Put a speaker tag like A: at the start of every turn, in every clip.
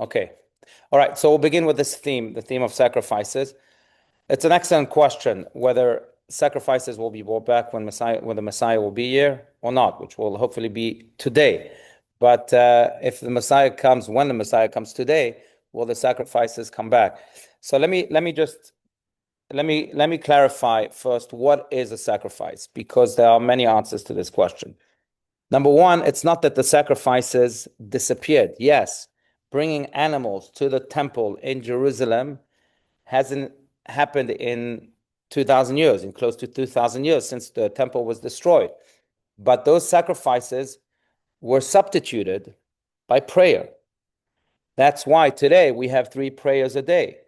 A: Okay. All right. So we'll begin with this theme, the theme of sacrifices. It's an excellent question whether sacrifices will be brought back when the Messiah will be here or not, which will hopefully be today. But if the Messiah comes, when the Messiah comes today, will the sacrifices come back? So let me clarify first what is a sacrifice, because there are many answers to this question. Number one, it's not that the sacrifices disappeared. Yes, bringing animals to the temple in Jerusalem hasn't happened in 2,000 years, in close to 2,000 years since the temple was destroyed. But those sacrifices were substituted by prayer. That's why today we have 3 prayers a day,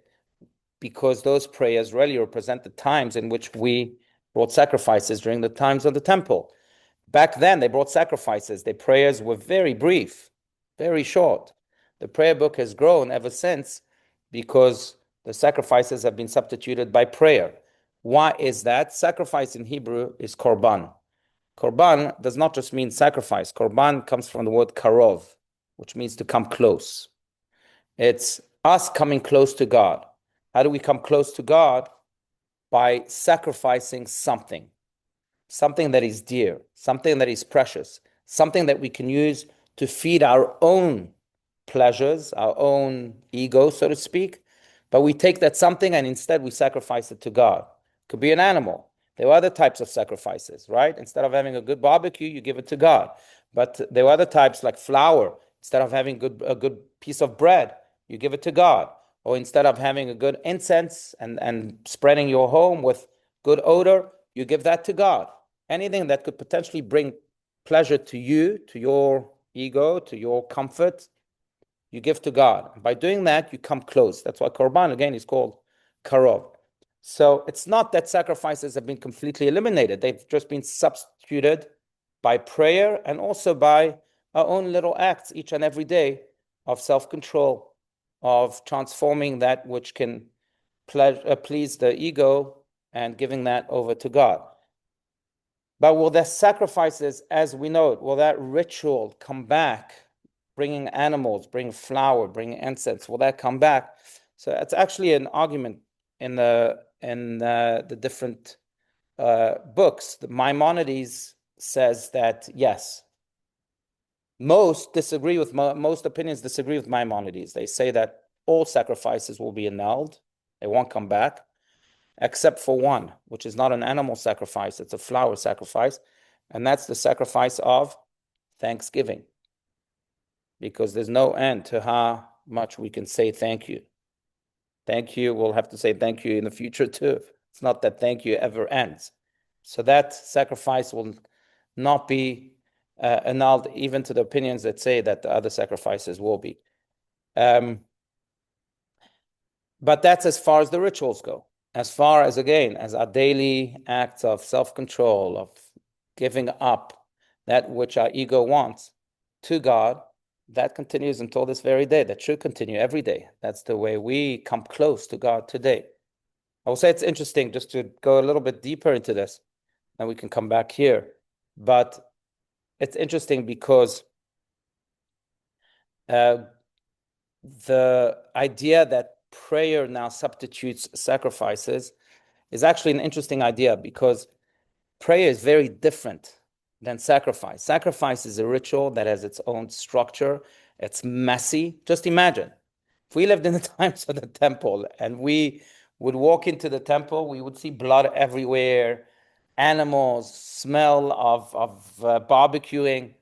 A: because those prayers really represent the times in which we brought sacrifices during the times of the temple. Back then, they brought sacrifices. Their prayers were very brief, very short. The prayer book has grown ever since because the sacrifices have been substituted by prayer. Why is that? Sacrifice in Hebrew is korban. Korban does not just mean sacrifice. Korban comes from the word karov, which means to come close. It's us coming close to God. How do we come close to God? By sacrificing something that is dear, something that is precious, something that we can use to feed our own pleasures, our own ego, so to speak. But we take that something and instead we sacrifice it to God. It could be an animal. There are other types of sacrifices, right? Instead of having a good barbecue, you give it to God. But there are other types like flour. Instead of having a good piece of bread, you give it to God. Or instead of having a good incense and spreading your home with good odor, you give that to God. Anything that could potentially bring pleasure to you, to your ego, to your comfort, you give to God. By doing that, you come close. That's why korban, again, is called karov. So it's not that sacrifices have been completely eliminated. They've just been substituted by prayer and also by our own little acts each and every day of self-control, of transforming that which can please the ego and giving that over to God. But will the sacrifices, as we know it, will that ritual come back? Bringing animals, bringing flour, bringing incense, will that come back? So it's actually an argument in the different books. The Maimonides says that yes. Most opinions disagree with Maimonides. They say that all sacrifices will be annulled; they won't come back, except for one, which is not an animal sacrifice, it's a flower sacrifice, and that's the sacrifice of thanksgiving. Because there's no end to how much we can say thank you. Thank you, we'll have to say thank you in the future too. It's not that thank you ever ends. So that sacrifice will not be annulled, even to the opinions that say that the other sacrifices will be. But that's as far as the rituals go. As far as, again, as our daily acts of self-control, of giving up that which our ego wants to God, that continues until this very day. That should continue every day. That's the way we come close to God today. I will say it's interesting just to go a little bit deeper into this, and we can come back here. But it's interesting because the idea that prayer now substitutes sacrifices is actually an interesting idea, because prayer is very different than sacrifice. Sacrifice is a ritual that has its own structure. It's messy. Just imagine if we lived in the times of the temple and we would walk into the temple, we would see blood everywhere, animals, smell of barbecuing,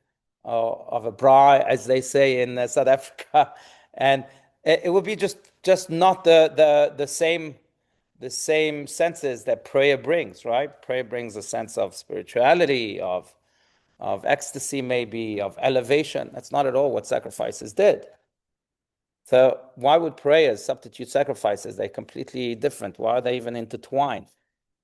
A: of a braai, as they say in South Africa, and it would be just not the same senses that prayer brings, right? Prayer brings a sense of spirituality, of ecstasy, maybe, of elevation. That's not at all what sacrifices did. So why would prayers substitute sacrifices? They're completely different. Why are they even intertwined?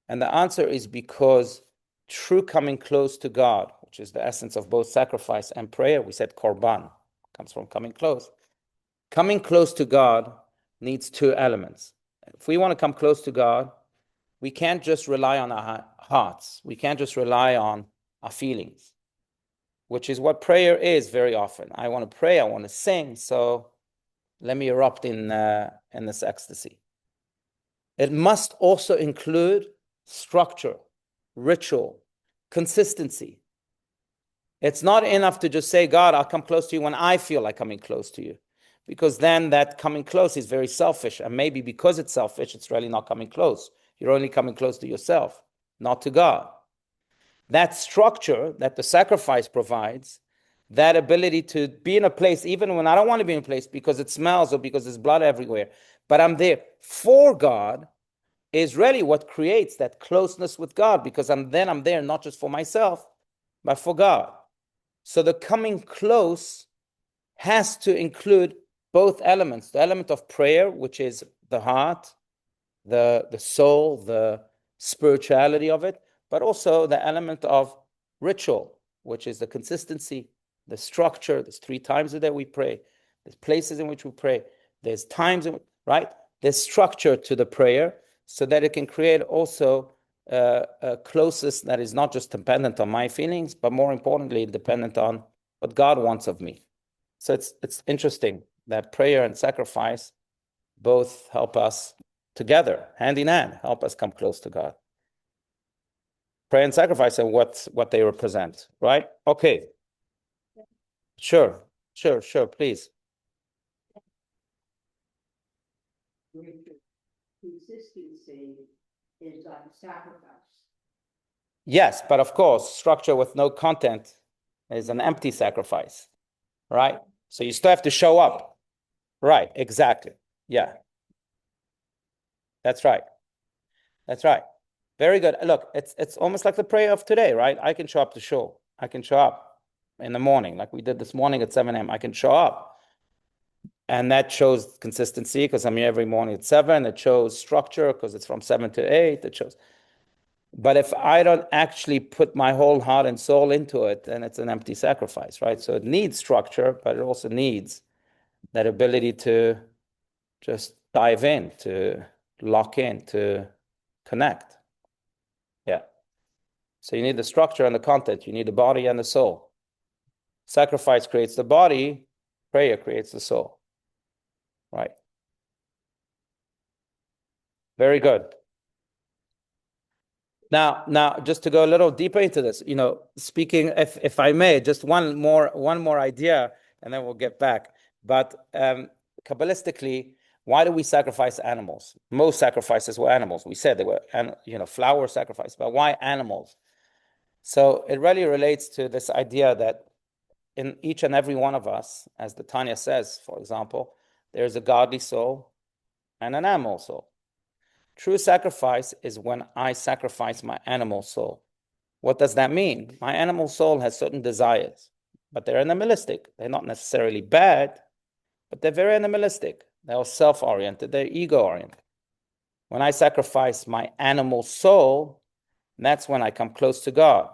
A: And the answer is because true coming close to God, which is the essence of both sacrifice and prayer, we said korban, comes from coming close. Coming close to God needs 2 elements. If we want to come close to God, we can't just rely on our hearts. We can't just rely on our feelings, which is what prayer is very often. I want to pray, I want to sing, so let me erupt in this ecstasy. It must also include structure, ritual, consistency. It's not enough to just say, God, I'll come close to you when I feel like coming close to you, because then that coming close is very selfish. And maybe because it's selfish, it's really not coming close. You're only coming close to yourself, not to God. That structure that the sacrifice provides, that ability to be in a place, even when I don't want to be in a place because it smells or because there's blood everywhere, but I'm there for God, is really what creates that closeness with God, because I'm there not just for myself, but for God. So the coming close has to include both elements, the element of prayer, which is the heart, the soul, the spirituality of it, but also the element of ritual, which is the consistency, the structure. There's 3 times a day we pray. There's places in which we pray. There's times, right? There's structure to the prayer so that it can create also a closeness that is not just dependent on my feelings, but more importantly, dependent on what God wants of me. So it's interesting that prayer and sacrifice both help us together, hand in hand, help us come close to God. Prayer and sacrifice and what they represent, right? Okay. Sure, please.
B: Consistency is like sacrifice.
A: Yes, but of course, structure with no content is an empty sacrifice, right? So you still have to show up. Right, exactly. Yeah. That's right. Very good. Look, it's almost like the prayer of today, right? I can show up to shul. I can show up in the morning, like we did this morning at 7 a.m. I can show up. And that shows consistency because I'm here every morning at 7. It shows structure because it's from 7 to 8. It shows. But if I don't actually put my whole heart and soul into it, then it's an empty sacrifice, right? So it needs structure, but it also needs that ability to just dive in, to lock in, to connect. Yeah. So you need the structure and the content. You need the body and the soul. Sacrifice creates the body. Prayer creates the soul. Right. Very good. Now, just to go a little deeper into this, speaking, if I may, just one more idea, and then we'll get back. But Kabbalistically, why do we sacrifice animals? Most sacrifices were animals. We said they were, flower sacrifice, but why animals? So it really relates to this idea that in each and every one of us, as the Tanya says, for example, there's a godly soul and an animal soul. True sacrifice is when I sacrifice my animal soul. What does that mean? My animal soul has certain desires, but they're animalistic. They're not necessarily bad, but they're very animalistic. They're self-oriented. They're ego-oriented. When I sacrifice my animal soul, that's when I come close to God.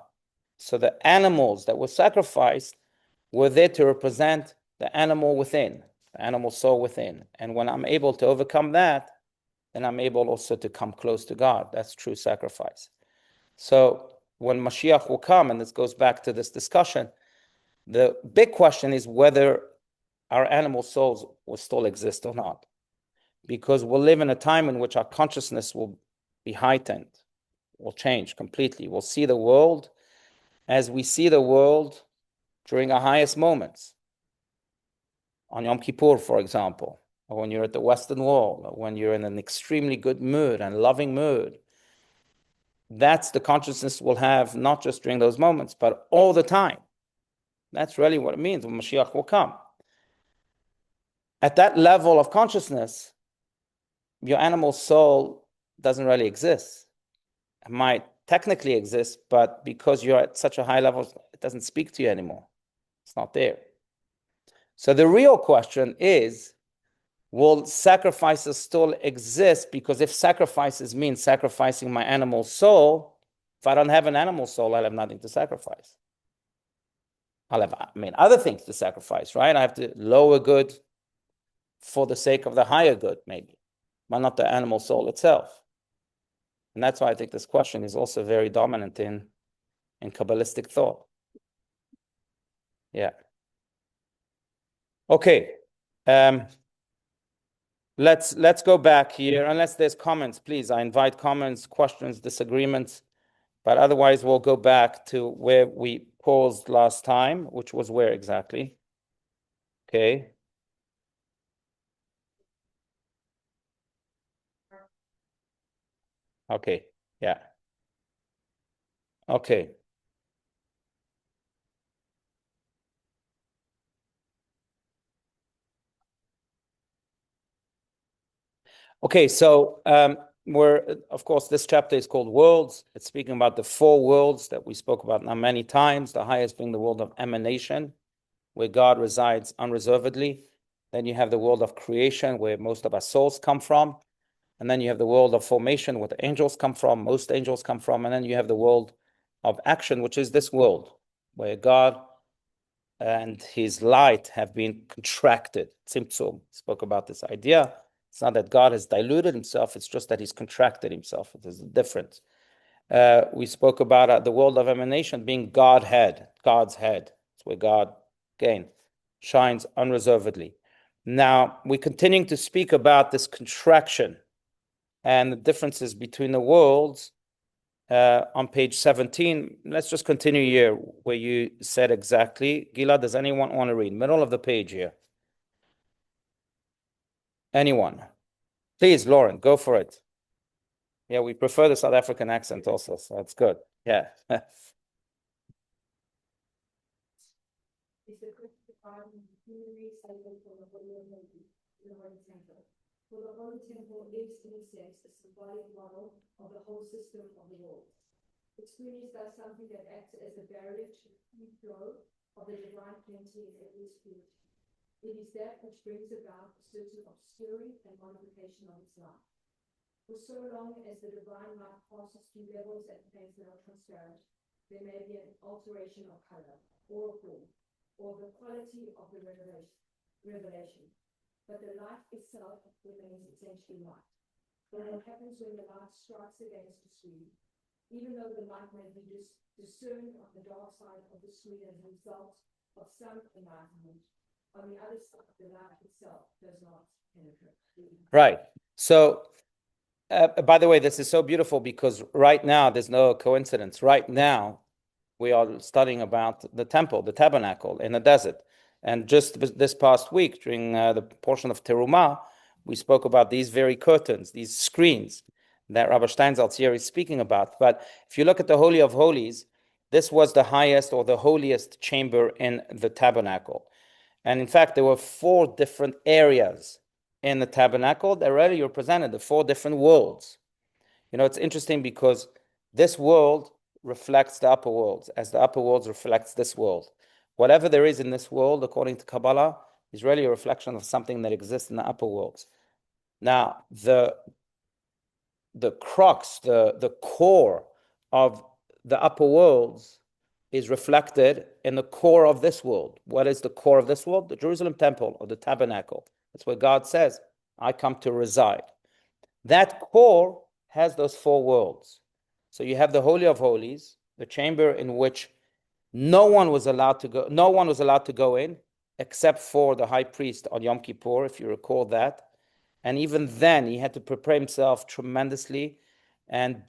A: So the animals that were sacrificed were there to represent the animal within, the animal soul within. And when I'm able to overcome that, then I'm able also to come close to God. That's true sacrifice. So when Mashiach will come, and this goes back to this discussion, the big question is whether our animal souls will still exist or not. Because we'll live in a time in which our consciousness will be heightened, will change completely. We'll see the world as we see the world during our highest moments. On Yom Kippur, for example, or when you're at the Western Wall, or when you're in an extremely good mood and loving mood. That's the consciousness we'll have, not just during those moments, but all the time. That's really what it means when Mashiach will come. At that level of consciousness, your animal soul doesn't really exist. It might technically exist, but because you're at such a high level, it doesn't speak to you anymore. It's not there. So the real question is, will sacrifices still exist? Because if sacrifices mean sacrificing my animal soul, if I don't have an animal soul, I'll have nothing to sacrifice. I'll have, other things to sacrifice, right? I have to lower good for the sake of the higher good, maybe, but not the animal soul itself. And that's why I think this question is also very dominant in Kabbalistic thought. Yeah. Okay. Let's go back here, unless there's comments, please. I invite comments, questions, disagreements, but otherwise we'll go back to where we paused last time, which was where exactly? Okay. Okay. Yeah. Okay. Okay, so of course, this chapter is called Worlds. It's speaking about the four worlds that we spoke about now many times, the highest being the world of emanation, where God resides unreservedly. Then you have the world of creation, where most of our souls come from. And then you have the world of formation, where the angels come from, most angels come from. And then you have the world of action, which is this world, where God and his light have been contracted. Tzimtzum spoke about this idea. It's not that God has diluted himself, it's just that he's contracted himself. There's a difference. We spoke about the world of emanation being Godhead, God's head. It's where God, again, shines unreservedly. Now, we're continuing to speak about this contraction and the differences between the worlds on page 17. Let's just continue here where you said exactly. Gila, does anyone want to read? Middle of the page here. Anyone? Please, Lauren, go for it. Yeah, we prefer the South African accent also, so that's good. Yeah.
B: For the Holy Temple is, in a sense, a symbolic model of the whole system of the world. Its screen is thus something that acts as a barrier to the flow of the divine plenty in every spirit. It is that which brings about a certain obscuring and modification of its life. For so long as the divine light passes through levels that remains now transparent, there may be an alteration of color or form, or the quality of the revelation. But the light itself remains essentially light. But what happens when the light strikes against the screen, even though the light may be discerned on the dark side of the screen as a result of some enlightenment, on the other side, the light itself does not penetrate.
A: Right. So, by the way, this is so beautiful because right now there's no coincidence. Right now, we are studying about the temple, the tabernacle in the desert. And just this past week, during the portion of Terumah, we spoke about these very curtains, these screens that Rabbi Steinsaltz here is speaking about. But if you look at the Holy of Holies, this was the highest or the holiest chamber in the tabernacle. And in fact, there were four different areas in the tabernacle that really represented the four different worlds. You know, it's interesting because this world reflects the upper worlds, as the upper worlds reflects this world. Whatever there is in this world, according to Kabbalah, is really a reflection of something that exists in the upper worlds. Now, the crux, the core of the upper worlds is reflected in the core of this world. What is the core of this world? The Jerusalem temple or the tabernacle. That's where God says, I come to reside. That core has those four worlds. So you have the Holy of Holies, the chamber in which no one was allowed to go in, except for the high priest on Yom Kippur, if you recall that. And even then, he had to prepare himself tremendously, and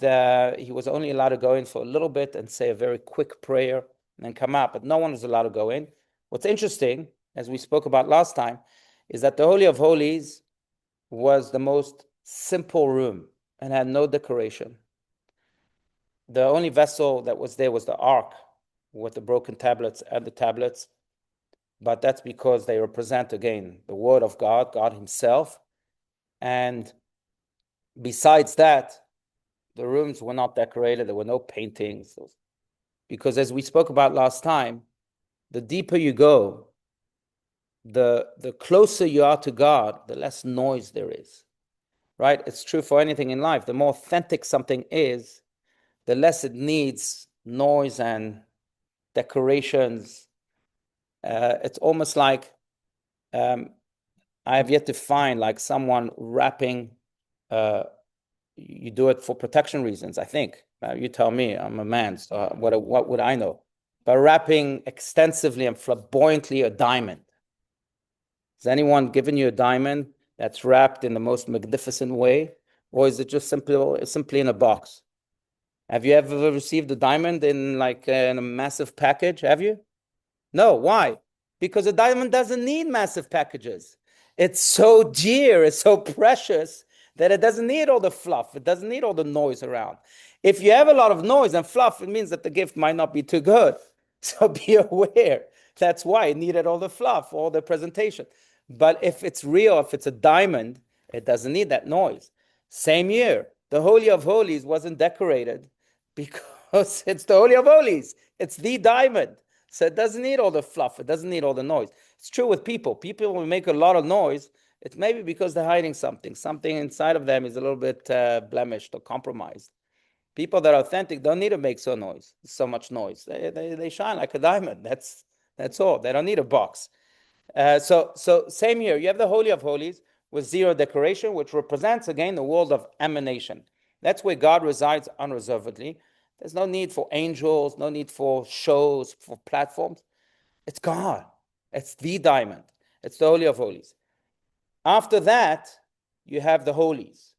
A: he was only allowed to go in for a little bit and say a very quick prayer and then come out, but no one was allowed to go in. What's interesting, as we spoke about last time, is that the Holy of Holies was the most simple room and had no decoration. The only vessel that was there was the ark with the broken tablets and the tablets, but that's because they represent, again, the word of God, God himself. And besides that, the rooms were not decorated. There were no paintings. Because as we spoke about last time, the deeper you go, the closer you are to God, the less noise there is, right? It's true for anything in life. The more authentic something is, the less it needs noise and decorations. It's almost like I have yet to find like someone wrapping. You do it for protection reasons, I think. You tell me. I'm a man, so what would I know? But wrapping extensively and flamboyantly a diamond. Has anyone given you a diamond that's wrapped in the most magnificent way? Or is it just simply in a box? Have you ever received a diamond in in a massive package? Have you? No. Why? Because a diamond doesn't need massive packages. It's so dear, it's so precious that it doesn't need all the fluff. It doesn't need all the noise around. If you have a lot of noise and fluff, it means that the gift might not be too good. So be aware. That's why it needed all the fluff, all the presentation. But if it's real, if it's a diamond, it doesn't need that noise. Same year, the Holy of Holies wasn't decorated because it's the Holy of Holies. It's the diamond. So it doesn't need all the fluff. It doesn't need all the noise. It's true with people. People will make a lot of noise. It's maybe because they're hiding something. Something inside of them is a little bit blemished or compromised. People that are authentic don't need to make so much noise. They shine like a diamond. That's all. They don't need a box. So same here. You have the Holy of Holies with zero decoration, which represents, again, the world of emanation. That's where God resides unreservedly. There's no need for angels, no need for shows, for platforms. It's God. It's the diamond. It's the Holy of Holies. After that, you have the holies.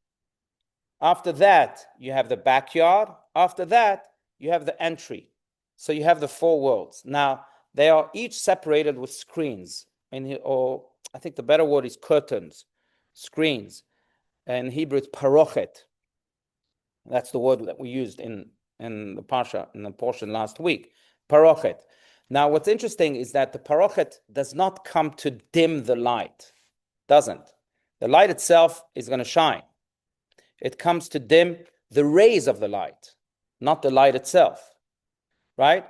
A: After that, you have the backyard. After that, you have the entry. So you have the four worlds. Now, they are each separated with screens, or I think the better word is curtains, screens. In Hebrew, it's parochet. That's the word that we used in the Parsha, in the portion last week. Parochet. Now, what's interesting is that the parochet does not come to dim the light. Doesn't. The light itself is going to shine. It comes to dim the rays of the light, not the light itself. Right?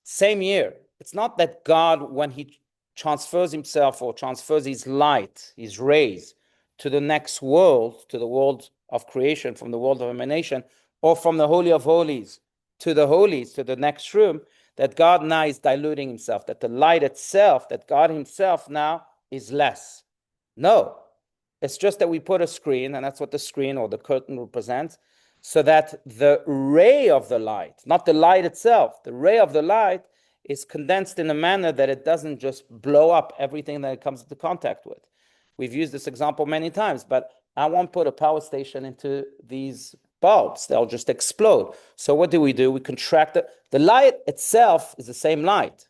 A: Same year. It's not that God, when he transfers himself or transfers his light, his rays, to the next world, to the world of creation, from the world of emanation, or from the Holy of Holies to the holies, to the next room, that God now is diluting himself, that the light itself, that God himself now is less. No, it's just that we put a screen, and that's what the screen or the curtain represents, so that the ray of the light, not the light itself, the ray of the light is condensed in a manner that it doesn't just blow up everything that it comes into contact with. We've used this example many times, but I won't put a power station into these bulbs. They'll just explode. So what do? We contract it. The light itself is the same light.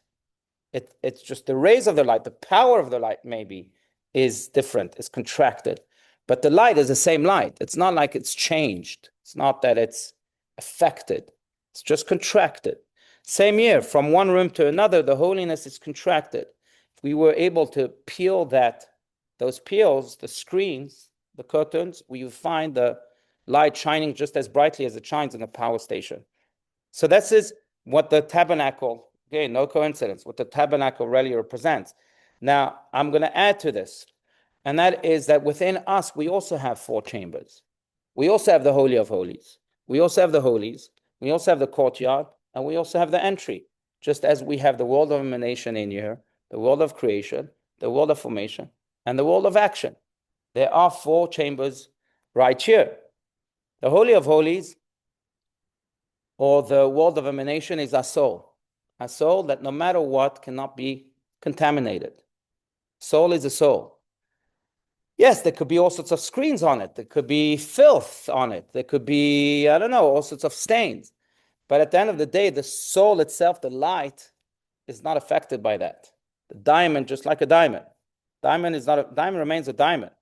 A: It's just the rays of the light, the power of the light maybe is different, it's contracted. But the light is the same light. It's not like it's changed. It's not that it's affected. It's just contracted. Same year, from one room to another, the holiness is contracted. If we were able to peel those peels, the screens, the curtains, we would find the light shining just as brightly as it shines in a power station. So this is what the tabernacle, again, no coincidence, what the tabernacle really represents. Now, I'm going to add to this, and that is that within us, we also have four chambers. We also have the Holy of Holies. We also have the holies. We also have the courtyard, and we also have the entry, just as we have the world of emanation in here, the world of creation, the world of formation, and the world of action. There are four chambers right here. The Holy of Holies, or the world of emanation, is our soul that no matter what cannot be contaminated. Soul is a soul. Yes, there could be all sorts of screens on it. There could be filth on it. There could be, I don't know, all sorts of stains. But at the end of the day, the soul itself, the light, is not affected by that. The diamond, just like a diamond. Diamond remains a diamond.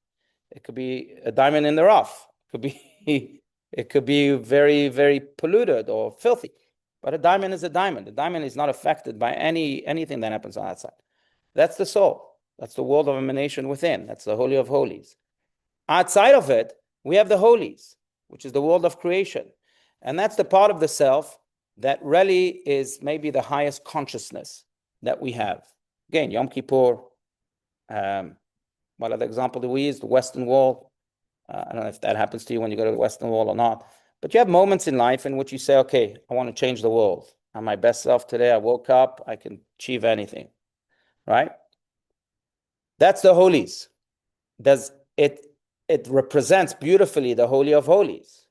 A: It could be a diamond in the rough. It could be very, very polluted or filthy. But a diamond is a diamond. The diamond is not affected by anything that happens on that side. That's the soul. That's the world of emanation within. That's the Holy of Holies. Outside of it, we have the holies, which is the world of creation. And that's the part of the self that really is maybe the highest consciousness that we have. Again, Yom Kippur, what other example do we use? The Western Wall. I don't know if that happens to you when you go to the Western Wall or not. But you have moments in life in which you say, okay, I want to change the world. I'm my best self today. I woke up. I can achieve anything. Right? That's the holies. It represents beautifully the Holy of Holies.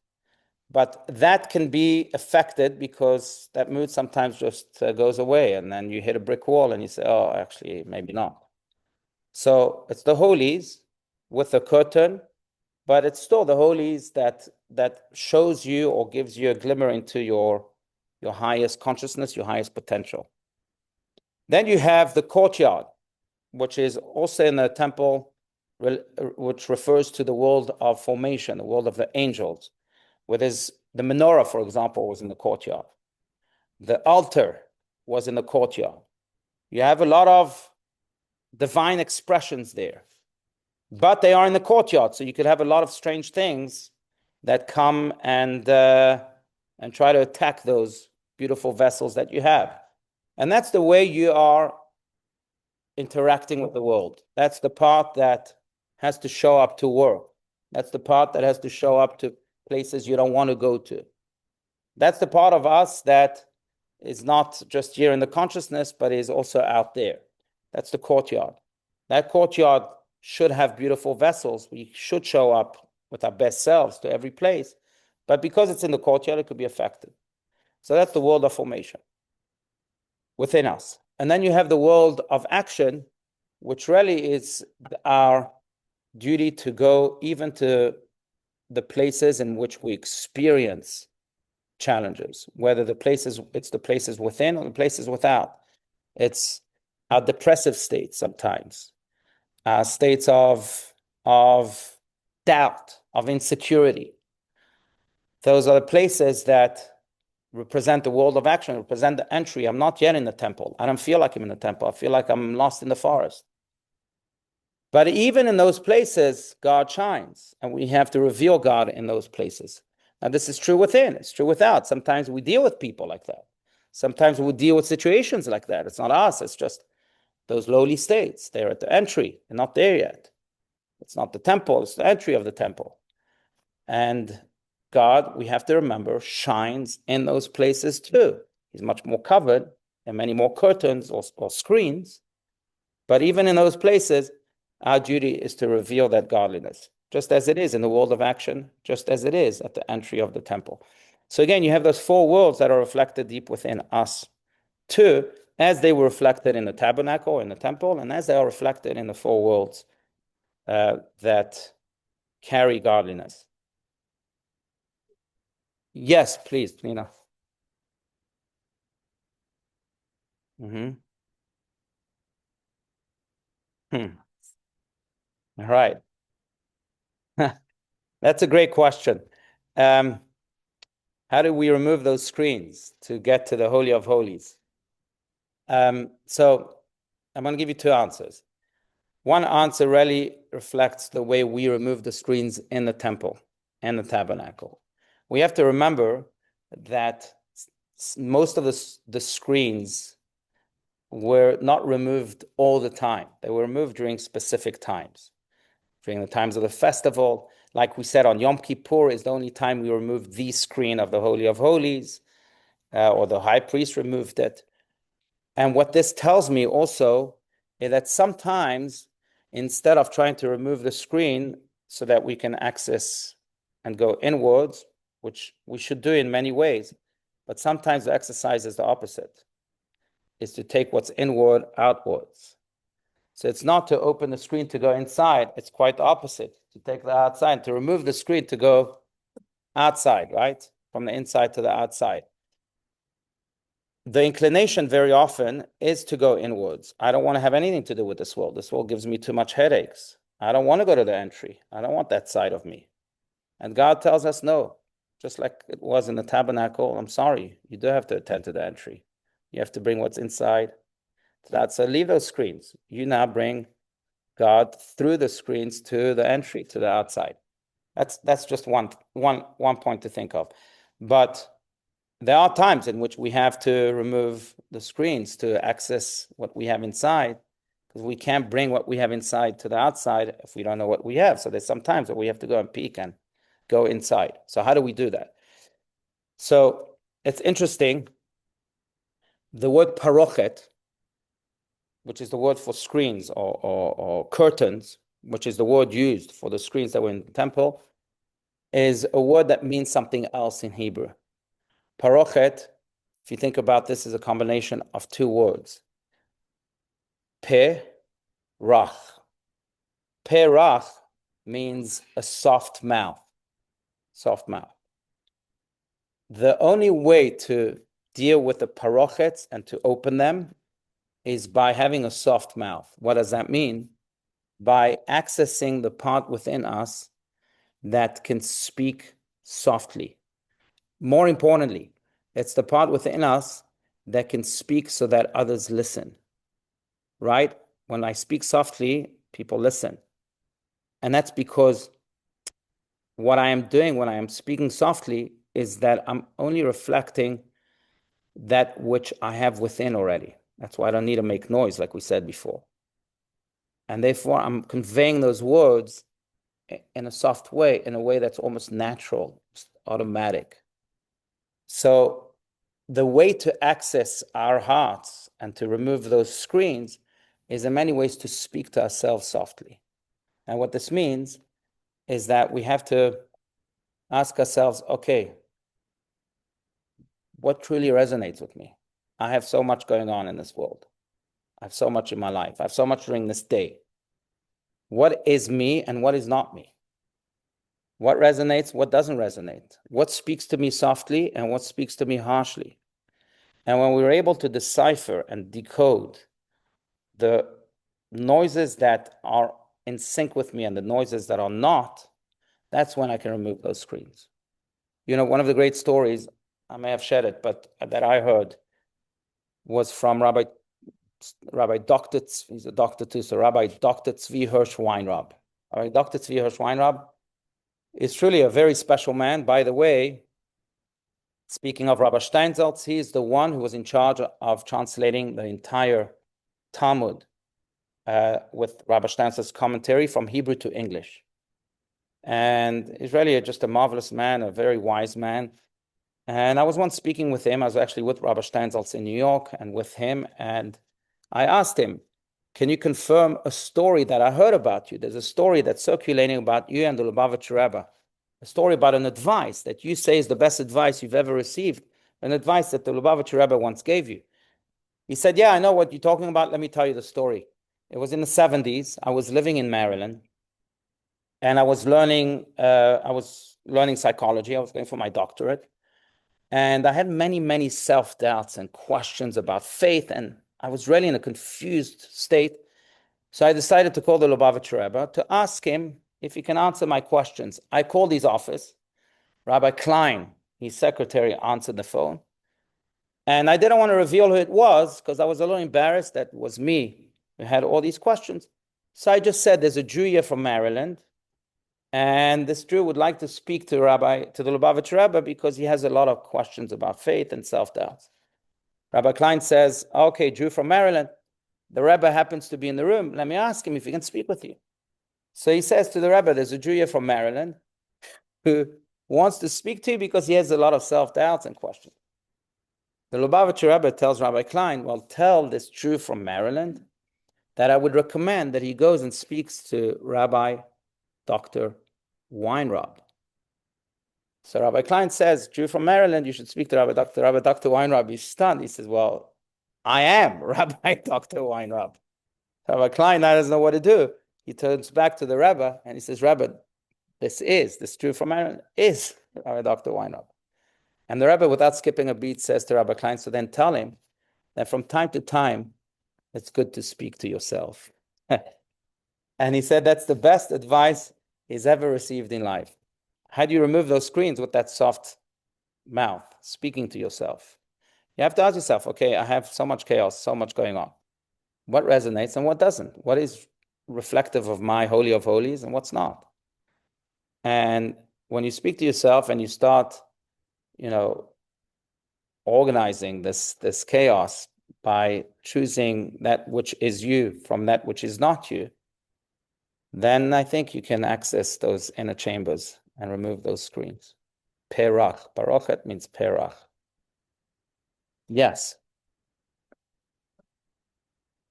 A: But that can be affected because that mood sometimes just goes away, and then you hit a brick wall and you say, oh, actually, maybe not. So it's the holies, with a curtain, but it's still the holies that shows you or gives you a glimmer into your highest consciousness, your highest potential. Then you have the courtyard, which is also in the temple, which refers to the world of formation, the world of the angels, where there's the menorah, for example, was in the courtyard. The altar was in the courtyard. You have a lot of divine expressions there, but they are in the courtyard, so you could have a lot of strange things that come and try to attack those beautiful vessels that you have. And that's the way you are interacting with the world. That's the part that has to show up to work. That's the part that has to show up to places you don't want to go to. That's the part of us that is not just here in the consciousness, but is also out there. That's the courtyard. That courtyard should have beautiful vessels. We should show up with our best selves to every place. But because it's in the courtyard, it could be affected. So that's the world of formation within us. And then you have the world of action, which really is our duty to go even to the places in which we experience challenges, whether it's the places within or the places without. It's our depressive states sometimes, states of doubt, of insecurity. Those are the places that represent the world of action, represent the entry. I'm not yet in the temple. I don't feel like I'm in the temple. I feel like I'm lost in the forest. But even in those places, God shines, and we have to reveal God in those places. Now, this is true within, it's true without. Sometimes we deal with people like that. Sometimes we deal with situations like that. It's not us, it's just those lowly states. They're at the entry, they're not there yet. It's not the temple, it's the entry of the temple. And God, we have to remember, shines in those places too. He's much more covered and many more curtains or screens. But even in those places, our duty is to reveal that godliness, just as it is in the world of action, just as it is at the entry of the temple. So again, you have those four worlds that are reflected deep within us too, as they were reflected in the tabernacle, in the temple, and as they are reflected in the four worlds that carry godliness. Yes, please, Nina. Mm-hmm. All right. That's a great question. How do we remove those screens to get to the Holy of Holies? So I'm going to give you two answers. One answer really reflects the way we remove the screens in the temple and the tabernacle. We have to remember that most of the screens were not removed all the time. They were removed during specific times. During the times of the festival, like we said, on Yom Kippur is the only time we removed the screen of the Holy of Holies, or the high priest removed it. And what this tells me also is that sometimes, instead of trying to remove the screen so that we can access and go inwards, which we should do in many ways, but sometimes the exercise is the opposite, is to take what's inward outwards. So it's not to open the screen to go inside, it's quite the opposite, to take the outside, to remove the screen to go outside, right? From the inside to the outside. The inclination very often is to go inwards. I don't want to have anything to do with this world. This world gives me too much headaches. I don't want to go to the entry. I don't want that side of me. And God tells us no, just like it was in the tabernacle. I'm sorry, you do have to attend to the entry. You have to bring what's inside to that. So leave those screens. You now bring God through the screens to the entry, to the outside. That's just one point to think of. But there are times in which we have to remove the screens to access what we have inside, because we can't bring what we have inside to the outside if we don't know what we have. So there's some times that we have to go and peek and go inside. So how do we do that? So it's interesting. The word parochet, which is the word for screens or curtains, which is the word used for the screens that were in the temple, is a word that means something else in Hebrew. Parochet, if you think about this, is a combination of two words. Pe, rach. Pe, rach means a soft mouth. Soft mouth. The only way to deal with the parochets and to open them is by having a soft mouth. What does that mean? By accessing the part within us that can speak softly. More importantly, it's the part within us that can speak so that others listen. Right? When I speak softly, people listen. And that's because what I am doing when I am speaking softly is that I'm only reflecting that which I have within already. That's why I don't need to make noise, like we said before. And therefore, I'm conveying those words in a soft way, in a way that's almost natural, automatic. So the way to access our hearts and to remove those screens is in many ways to speak to ourselves softly. And what this means is that we have to ask ourselves, okay, what truly resonates with me? I have so much going on in this world. I have so much in my life. I have so much during this day. What is me and what is not me? What resonates, what doesn't resonate? What speaks to me softly and what speaks to me harshly? And when we were able to decipher and decode the noises that are in sync with me and the noises that are not, that's when I can remove those screens. You know, one of the great stories, I may have shared it, but that I heard was from Rabbi Dr. He's a doctor too, so Rabbi Dr. Tzvi Hirsch Weinrab. Rabbi Dr. Tzvi Hirsch Weinrab is truly a very special man. By the way, speaking of Rabbi Steinsaltz, he is the one who was in charge of translating the entire Talmud with Rabbi Steinsaltz's commentary from Hebrew to English. And he's really just a marvelous man, a very wise man. And I was once speaking with him. I was actually with Rabbi Steinsaltz in New York and with him. And I asked him, can you confirm a story that I heard about you? There's a story that's circulating about you and the Lubavitcher Rebbe, a story about an advice that you say is the best advice you've ever received, an advice that the Lubavitcher Rebbe once gave you. He said, yeah, I know what you're talking about. Let me tell you the story. It was in the 70s. I was living in Maryland, and I was learning psychology. I was going for my doctorate. And I had many, many self-doubts and questions about faith, and I was really in a confused state. So I decided to call the Lubavitcher Rebbe to ask him if he can answer my questions. I called his office. Rabbi Klein, his secretary, answered the phone. And I didn't want to reveal who it was because I was a little embarrassed that it was me who had all these questions. So I just said, there's a Jew here from Maryland, and this Jew would like to speak to the Lubavitcher Rebbe because he has a lot of questions about faith and self-doubts. Rabbi Klein says, okay, Jew from Maryland, the Rebbe happens to be in the room. Let me ask him if he can speak with you. So he says to the Rebbe, there's a Jew here from Maryland who wants to speak to you because he has a lot of self-doubts and questions. The Lubavitcher Rebbe tells Rabbi Klein, well, tell this Jew from Maryland that I would recommend that he goes and speaks to Rabbi Dr. Weinrab. So Rabbi Klein says, Jew from Maryland, you should speak to Rabbi Dr. Weinrab. He's stunned. He says, well, I am Rabbi Dr. Weinrab. Rabbi Klein now doesn't know what to do. He turns back to the Rebbe and he says, Rebbe, this Jew from Maryland is Rabbi Dr. Weinrab. And the Rebbe, without skipping a beat, says to Rabbi Klein, so then tell him that from time to time, it's good to speak to yourself. And he said that's the best advice he's ever received in life. How do you remove those screens with that soft mouth, speaking to yourself? You have to ask yourself, okay, I have so much chaos, so much going on. What resonates and what doesn't? What is reflective of my Holy of Holies and what's not? And when you speak to yourself and you start, organizing this chaos by choosing that which is you from that which is not you, then I think you can access those inner chambers and remove those screens. Perach. Parochet means perach. Yes.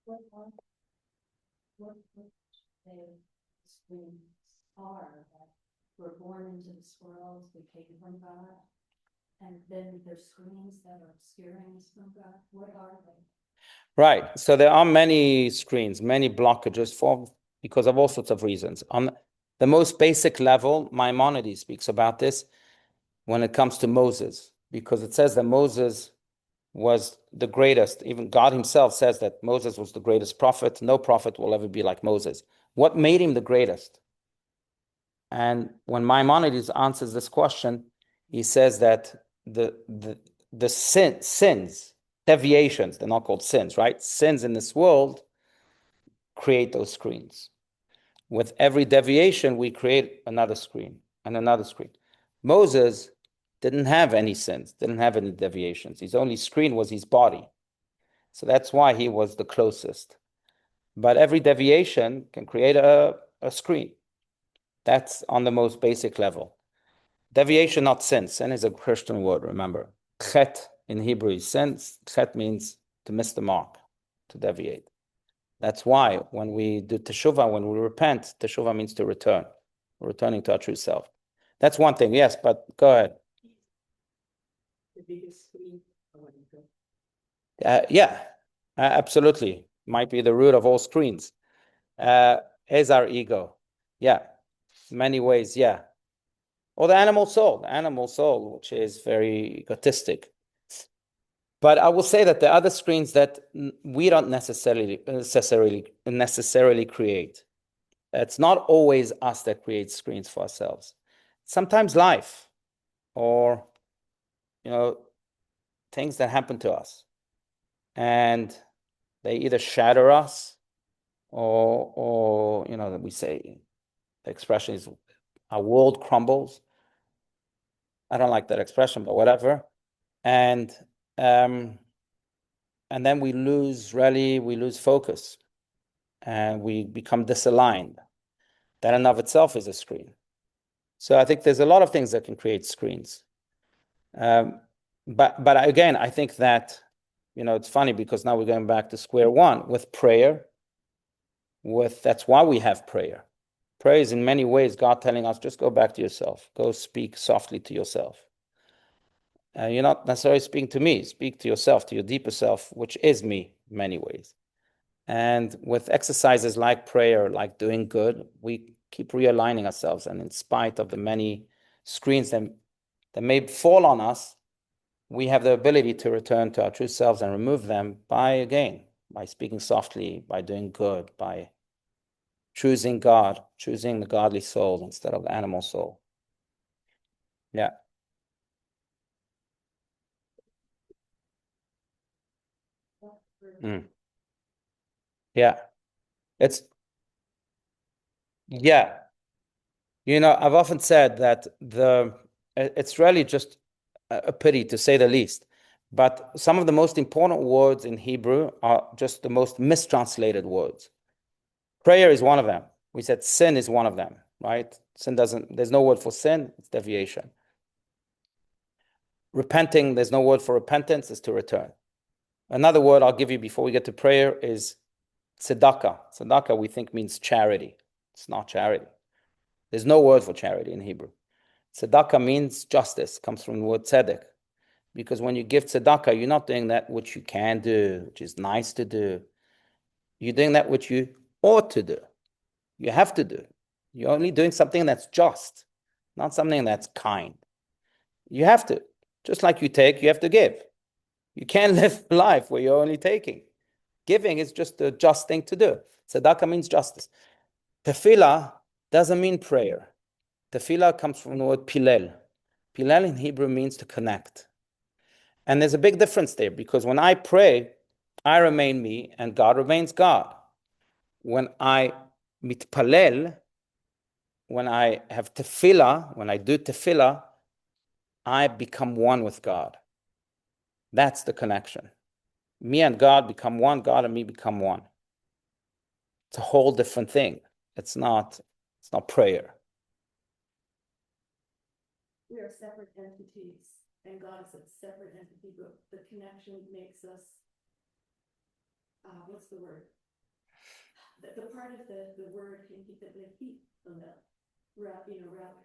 B: What screens are that we're born into this world, we came from God, and then there's screens that are obscuring us from God. What are they?
A: Right. So there are many screens, many blockages formed because of all sorts of reasons. The most basic level, Maimonides speaks about this when it comes to Moses, because it says that Moses was the greatest. Even God himself says that Moses was the greatest prophet. No prophet will ever be like Moses. What made him the greatest? And when Maimonides answers this question, he says that the sins, deviations, they're not called sins, right? Sins in this world create those screens. With every deviation, we create another screen and another screen. Moses didn't have any sins, didn't have any deviations. His only screen was his body. So that's why he was the closest. But every deviation can create a screen. That's on the most basic level. Deviation, not sin. Sin is a Christian word, remember. Chet in Hebrew is sin. Chet means to miss the mark, to deviate. That's why when we do teshuvah, when we repent, teshuvah means to return, returning to our true self. That's one thing, yes, but go ahead.
C: The biggest screen.
A: Yeah, absolutely. Might be the root of all screens. Is our ego. Yeah, many ways, yeah. Or the animal soul, which is very egotistic. But I will say that the other screens that we don't necessarily create. It's not always us that creates screens for ourselves. Sometimes life, or things that happen to us, and they either shatter us, or we say the expression is our world crumbles. I don't like that expression, but whatever. And then we lose focus, and we become disaligned. That in of itself is a screen. So I think there's a lot of things that can create screens. But again, I think that, it's funny because now we're going back to square one with prayer. That's why we have prayer. Prayer is in many ways God telling us, just go back to yourself. Go speak softly to yourself. You're not necessarily speaking to me. Speak to yourself, to your deeper self, which is me in many ways. And with exercises like prayer, like doing good, we keep realigning ourselves. And in spite of the many screens that may fall on us, we have the ability to return to our true selves and remove them by speaking softly, by doing good, by choosing God, choosing the godly soul instead of the animal soul. Yeah. Yeah. Yeah. I've often said that it's really just a pity, to say the least. But some of the most important words in Hebrew are just the most mistranslated words. Prayer is one of them. We said sin is one of them, right? There's no word for sin, it's deviation. Repenting, there's no word for repentance, it's to return. Another word I'll give you before we get to prayer is tzedakah. Tzedakah we think means charity. It's not charity. There's no word for charity in Hebrew. Tzedakah means justice, comes from the word tzedek. Because when you give tzedakah, you're not doing that which you can do, which is nice to do. You're doing that which you ought to do. You have to do. You're only doing something that's just, not something that's kind. You have to. Just like you take, you have to give. You can't live life where you're only taking. Giving is just the just thing to do. Tzedakah means justice. Tefillah doesn't mean prayer. Tefillah comes from the word pilel. Pilel in Hebrew means to connect. And there's a big difference there, because when I pray, I remain me and God remains God. When I mitpalel, when I have tefillah, when I do tefillah, I become one with God. That's the connection. Me and God become one, God and me become one. It's a whole different thing. It's not prayer.
B: We are separate entities, and God is a separate entity, but the connection makes us, what's the word? The part of the word can keep it on the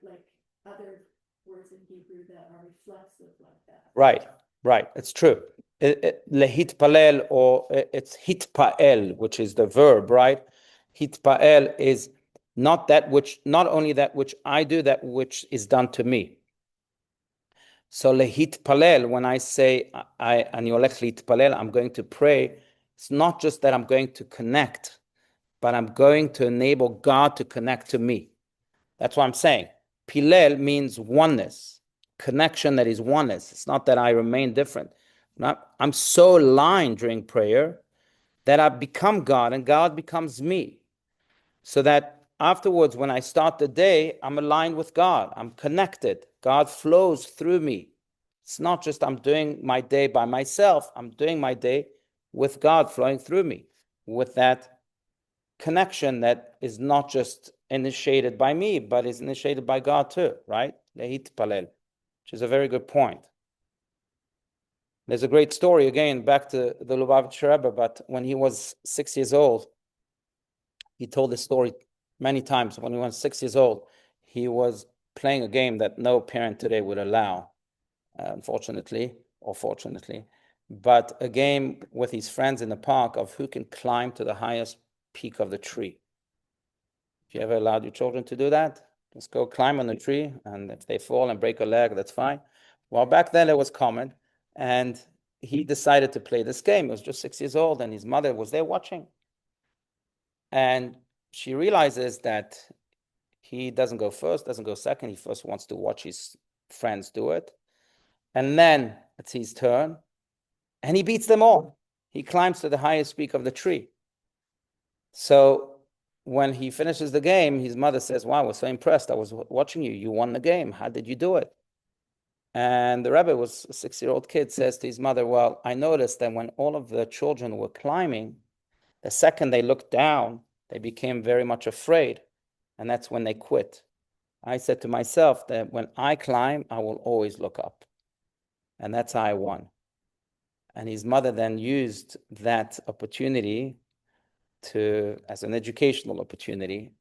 B: like other words in Hebrew that are reflexive like that.
A: Right. It's true. Lehitpalel, or it's hitpael, which is the verb, right? Hitpael is not only that which I do, that which is done to me. So lehitpalel, when I say ani olech lehitpalel, I'm going to pray, it's not just that I'm going to connect, but I'm going to enable God to connect to me. That's what I'm saying. Pilel means oneness, connection that is oneness. It's not that I remain different. I'm so aligned during prayer that I become God and God becomes me. So that afterwards, when I start the day, I'm aligned with God. I'm connected. God flows through me. It's not just I'm doing my day by myself. I'm doing my day with God flowing through me, with that connection that is not just initiated by me, but is initiated by God too, right? Lehitpalel, which is a very good point. There's a great story, again, back to the Lubavitcher Rebbe, but when he was 6 years old, he told this story many times. When he was 6 years old, he was playing a game that no parent today would allow, unfortunately, or fortunately, but a game with his friends in the park of who can climb to the highest peak of the tree. If you ever allowed your children to do that, just go climb on the tree, and if they fall and break a leg, that's fine. Well, back then it was common, and he decided to play this game. He was just 6 years old, and his mother was there watching. And she realizes that he doesn't go first, doesn't go second. He first wants to watch his friends do it. And then it's his turn, and he beats them all. He climbs to the highest peak of the tree. So when he finishes the game, his mother says, wow, I was so impressed. I was watching you. You won the game. How did you do it? And the Rebbe, was a 6-year-old kid, says to his mother, well, I noticed that when all of the children were climbing, the second they looked down, they became very much afraid. And that's when they quit. I said to myself that when I climb, I will always look up. And that's how I won. And his mother then used that opportunity as an educational opportunity,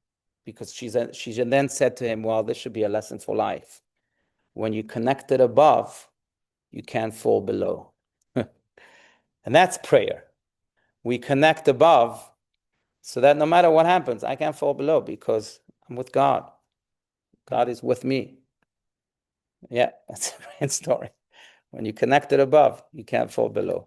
A: because she then said to him, well, this should be a lesson for life. When you connected above, you can't fall below. And that's prayer. We connect above so that no matter what happens, I can't fall below because I'm with God. God is with me. Yeah, that's a great story. When you connected above, you can't fall below.